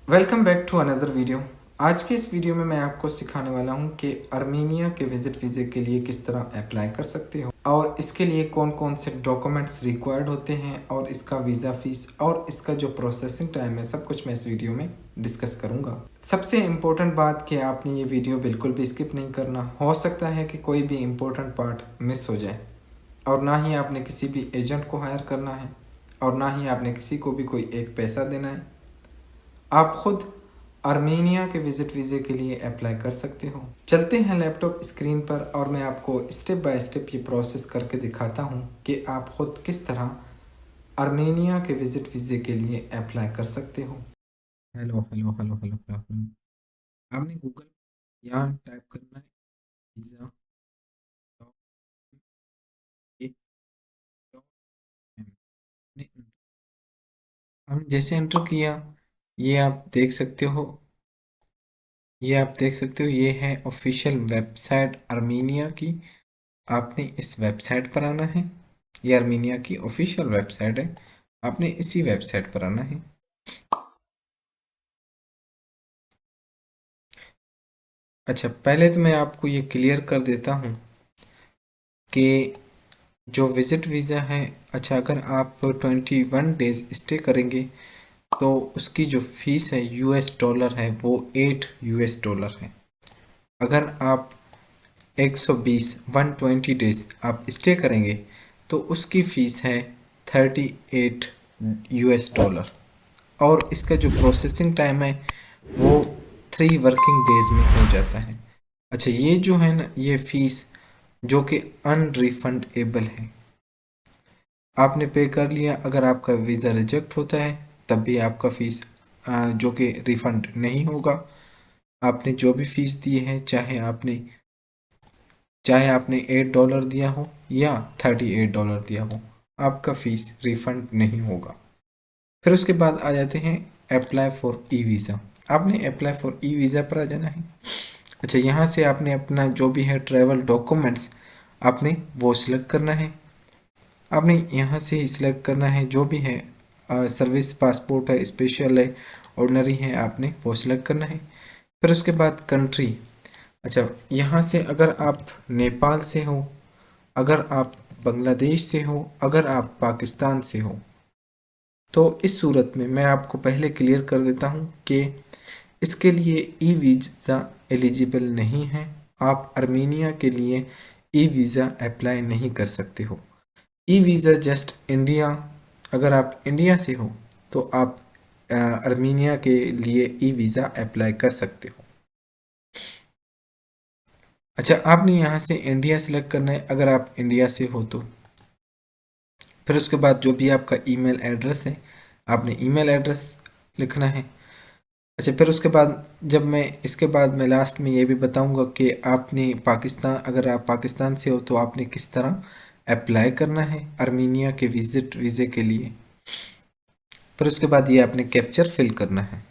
Welcome back to another video. आज के इस वीडियो में मैं आपको सिखाने वाला हूं कि आर्मेनिया के विजिट वीज़े के लिए किस तरह अप्लाई कर सकते हो और इसके लिए कौन कौन से डॉक्यूमेंट्स रिक्वायर्ड होते हैं और इसका वीज़ा फीस और इसका जो प्रोसेसिंग टाइम है, सब कुछ मैं इस वीडियो में डिस्कस करूंगा। सबसे इम्पोर्टेंट बात कि आपने ये वीडियो बिल्कुल भी स्किप नहीं करना। हो सकता है कि कोई भी इम्पोर्टेंट पार्ट मिस हो जाए और ना ही आपने किसी भी एजेंट को हायर करना है और ना ही आपने किसी को भी कोई एक पैसा देना है। आप खुद आर्मेनिया के विजिट वीज़े के लिए अप्लाई कर सकते हो। चलते हैं लैपटॉप स्क्रीन पर और मैं आपको स्टेप बाय स्टेप ये प्रोसेस करके दिखाता हूँ कि आप खुद किस तरह आर्मेनिया के विजिट वीज़े के लिए अप्लाई कर सकते हो। Hello hello hello hello hello hello. आपने गूगल यहाँ टाइप करना है वीज़ा हमने जैसे एंटर किया, ये आप देख सकते हो ये है ऑफिशियल वेबसाइट आर्मेनिया की। आपने इस वेबसाइट पर आना है। ये आर्मेनिया की ऑफिशियल वेबसाइट है, आपने इसी वेबसाइट पर आना है। अच्छा, पहले तो मैं आपको ये क्लियर कर देता हूँ कि जो विजिट वीज़ा है, अच्छा अगर आप 21 डेज स्टे करेंगे तो उसकी जो फीस है US डॉलर है, वो $8 है। अगर आप 120 आप स्टे करेंगे तो उसकी फ़ीस है $38 और इसका जो प्रोसेसिंग टाइम है वो 3 वर्किंग डेज में हो जाता है। अच्छा, ये जो है ना, ये फ़ीस जो कि अनरिफंडेबल है, आपने पे कर लिया। अगर आपका वीज़ा रिजेक्ट होता है तब भी आपका फ़ीस जो कि रिफ़ंड नहीं होगा। आपने जो भी फ़ीस दी है, चाहे आपने $8 दिया हो या $38 दिया हो, आपका फ़ीस रिफ़ंड नहीं होगा। फिर उसके बाद आ जाते हैं अप्लाई फॉर ई वीज़ा। आपने अप्लाई फॉर ई वीज़ा पर आ जाना है। अच्छा, यहाँ से आपने अपना जो भी है ट्रैवल डॉक्यूमेंट्स आपने वो सिलेक्ट करना है। आपने यहाँ से सिलेक्ट करना है जो भी है, सर्विस पासपोर्ट है, स्पेशल है, ऑर्डिनरी है, आपने वो सिलेक्ट करना है। फिर उसके बाद कंट्री, अच्छा यहाँ से अगर आप नेपाल से हो, अगर आप बांग्लादेश से हो, अगर आप पाकिस्तान से हो, तो इस सूरत में मैं आपको पहले क्लियर कर देता हूँ कि इसके लिए ई वीज़ा एलिजिबल नहीं है। आप आर्मेनिया के लिए ई वीज़ा अप्लाई नहीं कर सकते हो। ई वीज़ा जस्ट इंडिया, अगर आप इंडिया से हो तो आप आर्मेनिया के लिए ई वीज़ा अप्लाई कर सकते हो। अच्छा, आपने यहाँ से इंडिया सेलेक्ट करना है अगर आप इंडिया से हो तो। फिर उसके बाद जो भी आपका ईमेल एड्रेस है, आपने ईमेल एड्रेस लिखना है। अच्छा, फिर उसके बाद जब मैं इसके बाद मैं लास्ट में ये भी बताऊंगा कि आपने पाकिस्तान, अगर आप पाकिस्तान से हो तो आपने किस तरह अप्लाई करना है आर्मेनिया के विजिट वीज़े के लिए। फिर उसके बाद ये आपने कैप्चर फिल करना है।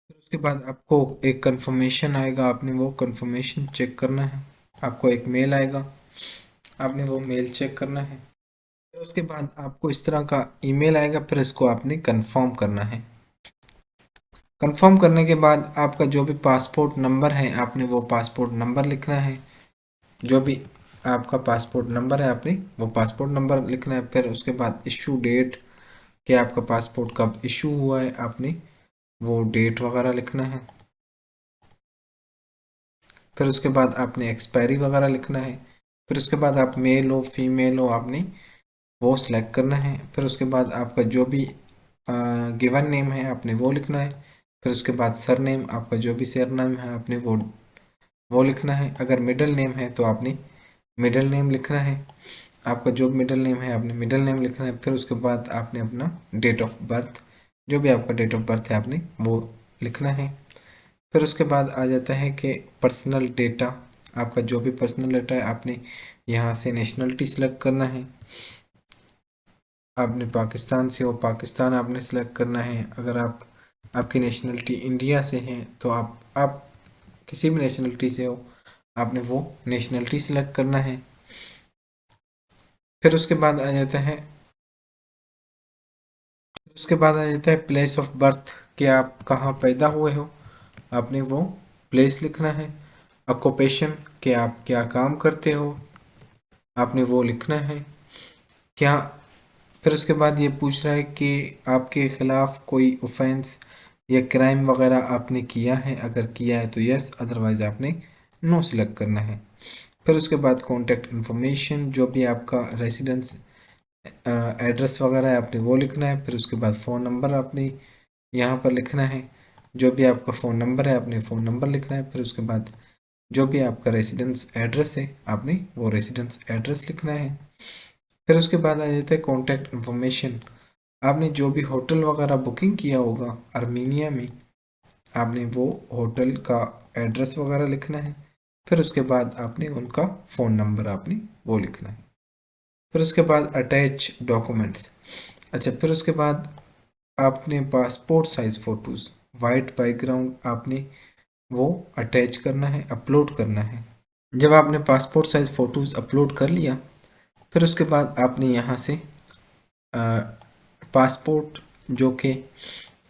फिर उसके बाद आपको एक कंफर्मेशन आएगा, आपने वो कंफर्मेशन चेक करना है। आपको एक मेल आएगा, आपने वो मेल चेक करना है। फिर उसके बाद आपको इस तरह का ईमेल आएगा, फिर इसको आपने कंफर्म करना है। कंफर्म करने के बाद आपका जो भी पासपोर्ट नंबर है, आपने वो पासपोर्ट नंबर लिखना है। जो भी आपका पासपोर्ट नंबर है, आपने वो पासपोर्ट नंबर लिखना है। फिर उसके बाद इशू डेट, कि आपका पासपोर्ट कब इशू हुआ है, आपने वो डेट वगैरह लिखना है। फिर उसके बाद आपने एक्सपायरी वगैरह लिखना है। फिर उसके बाद आप मेल हो फीमेल हो, आपने वो सिलेक्ट करना है। फिर उसके बाद आपका जो भी गिवन नेम है, आपने वो लिखना है। फिर उसके बाद सर नेम, आपका जो भी सर नेम है, आपने वो लिखना है। अगर मिडिल नेम है तो आपने मिडिल नेम लिखना है। आपका जो मिडिल नेम है, आपने मिडिल नेम लिखना है। फिर उसके बाद आपने अपना डेट ऑफ बर्थ, जो भी आपका डेट ऑफ बर्थ है, आपने वो लिखना है। फिर उसके बाद आ जाता है कि पर्सनल डेटा, आपका जो भी पर्सनल डेटा है, आपने यहाँ से नेशनलिटी सेलेक्ट करना है। आपने पाकिस्तान से हो, पाकिस्तान आपने सेलेक्ट करना है। अगर आपकी नेशनलिटी इंडिया से है तो आप किसी भी नेशनलिटी से हो, आपने वो नेशनलिटी सेलेक्ट करना है। फिर उसके बाद आ जाता है उसके बाद आ जाता है प्लेस ऑफ बर्थ, कि आप कहाँ पैदा हुए हो, आपने वो प्लेस लिखना है। ऑक्यूपेशन, कि आप क्या काम करते हो, आपने वो लिखना है। क्या फिर उसके बाद ये पूछ रहा है कि आपके खिलाफ कोई ऑफेंस या क्राइम वगैरह आपने किया है, अगर किया है तो यस, अदरवाइज आपने नो सिलेक्ट करना है। फिर उसके बाद कॉन्टैक्ट इन्फॉर्मेशन, जो भी आपका रेसिडेंस एड्रेस वगैरह है आपने वो लिखना है। फिर उसके बाद फ़ोन नंबर आपने यहाँ पर लिखना है, जो भी आपका फ़ोन नंबर है आपने फ़ोन नंबर लिखना है। फिर उसके बाद जो भी आपका रेसिडेंस एड्रेस है आपने वो रेसिडेंस एड्रेस लिखना है। फिर उसके बाद आ जाता है कॉन्टैक्ट इन्फॉर्मेशन, आपने जो भी होटल वगैरह बुकिंग किया होगा आर्मीनिया में, आपने वो होटल का एड्रेस वगैरह लिखना है। फिर उसके बाद आपने उनका फ़ोन नंबर आपने वो लिखना है। फिर उसके बाद अटैच डॉक्यूमेंट्स, अच्छा फिर उसके बाद आपने passport size photos white background आपने वो अटैच करना है, अपलोड करना है। जब आपने पासपोर्ट साइज़ फ़ोटोज़ अपलोड कर लिया, फिर उसके बाद आपने यहाँ से पासपोर्ट, जो कि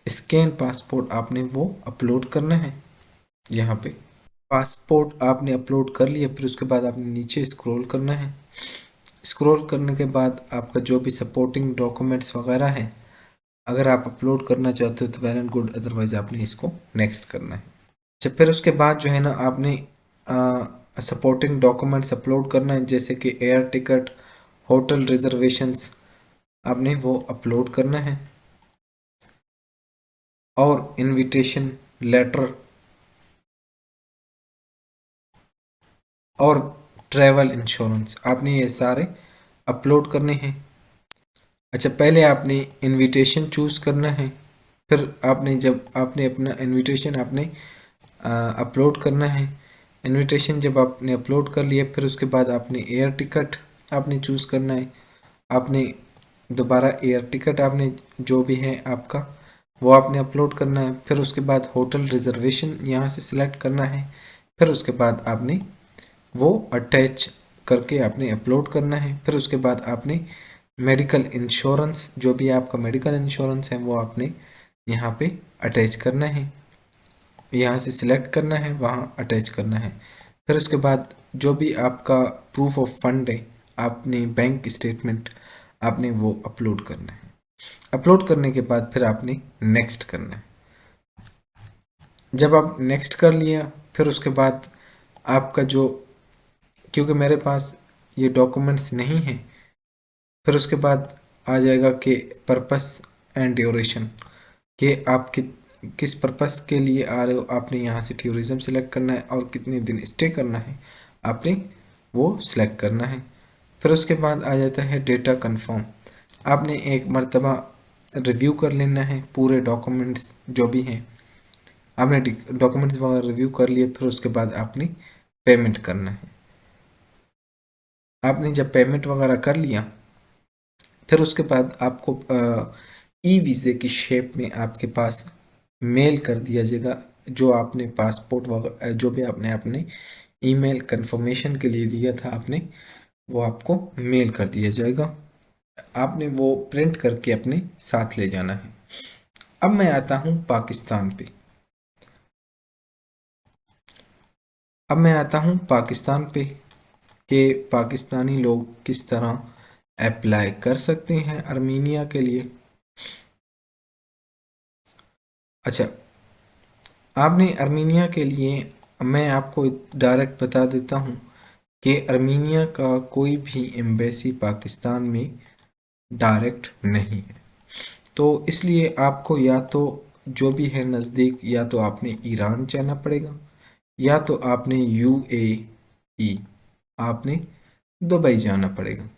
स्कैन पासपोर्ट आपने वो अपलोड करना है। यहाँ पे पासपोर्ट आपने अपलोड कर लिया, फिर उसके बाद आपने नीचे स्क्रॉल करना है। स्क्रॉल करने के बाद आपका जो भी सपोर्टिंग डॉक्यूमेंट्स वगैरह है, अगर आप अपलोड करना चाहते हो तो वेल एंड गुड, अदरवाइज आपने इसको नेक्स्ट करना है। अच्छा फिर उसके बाद जो है ना आपने सपोर्टिंग डॉक्यूमेंट्स अपलोड करना है, जैसे कि एयर टिकट, होटल रिजर्वेशंस, आपने वो अपलोड करना है। और इनविटेशन लेटर और ट्रैवल इंश्योरेंस, आपने ये सारे अपलोड करने हैं। अच्छा पहले आपने इनविटेशन चूज़ करना है, फिर आपने जब आपने अपना इनविटेशन आपने अपलोड करना है। इनविटेशन जब आपने अपलोड कर लिया, फिर उसके बाद आपने एयर टिकट आपने चूज़ करना है। आपने दोबारा एयर टिकट आपने जो भी है आपका वो आपने अपलोड करना है। फिर उसके बाद होटल रिजर्वेशन यहाँ से सिलेक्ट करना है। फिर उसके बाद आपने वो अटैच करके आपने अपलोड करना है। फिर उसके बाद आपने मेडिकल इंश्योरेंस, जो भी आपका मेडिकल इंश्योरेंस है वो आपने यहाँ पे अटैच करना है, यहाँ से सिलेक्ट करना है, वहाँ अटैच करना है। फिर उसके बाद जो भी आपका प्रूफ ऑफ फंड है, आपने बैंक स्टेटमेंट आपने वो अपलोड करना है। अपलोड करने के बाद फिर आपने नेक्स्ट करना है। जब आप नेक्स्ट कर लिया, फिर उसके बाद आपका जो, क्योंकि मेरे पास ये डॉक्यूमेंट्स नहीं है, फिर उसके बाद आ जाएगा कि पर्पस एंड ड्यूरेशन, कि आप किस पर्पस के लिए आ रहे हो, आपने यहाँ से टूरिज़्म सेलेक्ट करना है और कितने दिन स्टे करना है आपने वो सिलेक्ट करना है। फिर उसके बाद आ जाता है डेटा कंफर्म, आपने एक मर्तबा रिव्यू कर लेना है पूरे डॉक्यूमेंट्स जो भी हैं, आपने डॉक्यूमेंट्स वगैरह रिव्यू कर लिए। फिर उसके बाद आपने पेमेंट करना है। आपने जब पेमेंट वगैरह कर लिया, फिर उसके बाद आपको ई वीज़े की शेप में आपके पास मेल कर दिया जाएगा, जो आपने पासपोर्ट वगैरह जो भी आपने अपने ईमेल कंफर्मेशन के लिए दिया था आपने, वो आपको मेल कर दिया जाएगा। आपने वो प्रिंट करके अपने साथ ले जाना है। अब मैं आता हूँ पाकिस्तान पे। अब मैं आता हूँ पाकिस्तान पे कि पाकिस्तानी लोग किस तरह अप्लाई कर सकते हैं आर्मीनिया के लिए। अच्छा, आपने आर्मीनिया के लिए, मैं आपको डायरेक्ट बता देता हूँ कि आर्मीनिया का कोई भी एम्बेसी पाकिस्तान में डायरेक्ट नहीं है। तो इसलिए आपको या तो जो भी है नज़दीक, या तो आपने ईरान जाना पड़ेगा, या तो आपने यूएई, आपने दुबई जाना पड़ेगा।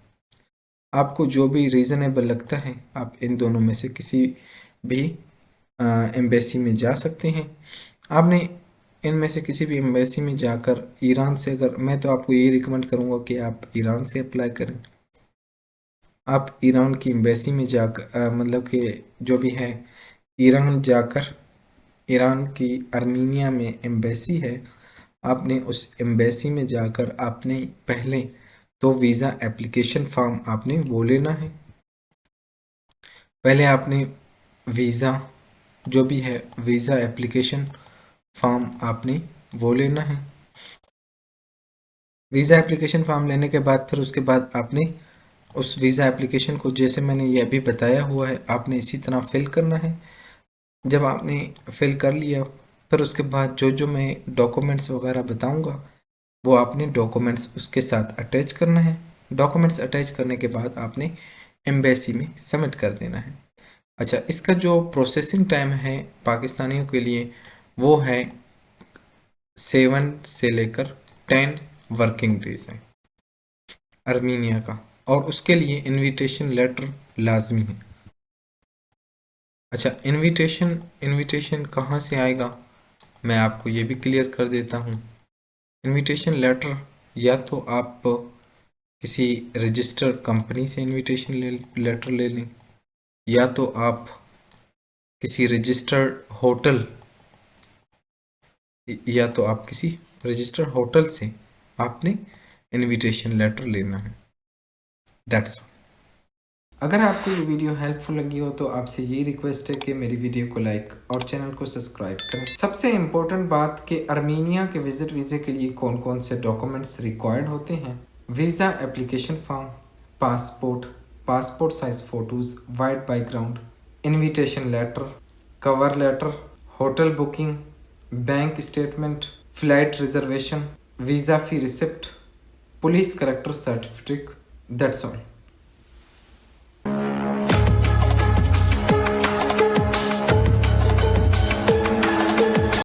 आपको जो भी रीज़नेबल लगता है आप इन दोनों में से किसी भी एम्बेसी में जा सकते हैं। आपने इनमें से किसी भी एम्बेसी में जाकर ईरान से, अगर मैं तो आपको यही रिकमेंड करूँगा कि आप ईरान से अप्लाई करें। आप ईरान की एम्बेसी में जाकर मतलब कि जो भी है ईरान जाकर, ईरान की आर्मीनिया में एम्बेसी है, आपने उस एम्बेसी में जाकर आपने पहले तो वीज़ा एप्लीकेशन फॉर्म आपने वो लेना है। पहले आपने वीज़ा जो भी है, वीज़ा एप्लीकेशन फॉर्म आपने वो लेना है। वीज़ा एप्लीकेशन फॉर्म लेने के बाद फिर उसके बाद आपने उस वीज़ा एप्लीकेशन को, जैसे मैंने ये अभी बताया हुआ है, आपने इसी तरह फिल करना है। जब आपने फिल कर लिया फिर उसके बाद जो जो मैं डॉक्यूमेंट्स वगैरह बताऊंगा वो आपने डॉक्यूमेंट्स उसके साथ अटैच करना है। डॉक्यूमेंट्स अटैच करने के बाद आपने एम्बेसी में सबमिट कर देना है। अच्छा, इसका जो प्रोसेसिंग टाइम है पाकिस्तानियों के लिए वो है 7 से लेकर 10 वर्किंग डेज है अर्मीनिया का, और उसके लिए इनविटेशन लेटर लाजमी है। अच्छा, इनविटेशन कहाँ से आएगा मैं आपको ये भी क्लियर कर देता हूँ। इनविटेशन लेटर या तो आप किसी रजिस्टर्ड कंपनी से इनविटेशन लेटर ले लें, या तो आप किसी रजिस्टर्ड होटल या तो आप किसी रजिस्टर्ड होटल से आपने इनविटेशन लेटर लेना है। That's all. अगर आपको ये वीडियो हेल्पफुल लगी हो तो आपसे यही रिक्वेस्ट है कि मेरी वीडियो को लाइक और चैनल को सब्सक्राइब करें। सबसे इम्पोर्टेंट बात कि अर्मीनिया के विजिट वीज़े के लिए कौन कौन से डॉक्यूमेंट्स रिक्वायर्ड होते हैं। Visa application form, passport size photos, white background, invitation letter, cover letter, hotel booking, bank statement, flight reservation, visa fee receipt, police character certificate. That's all.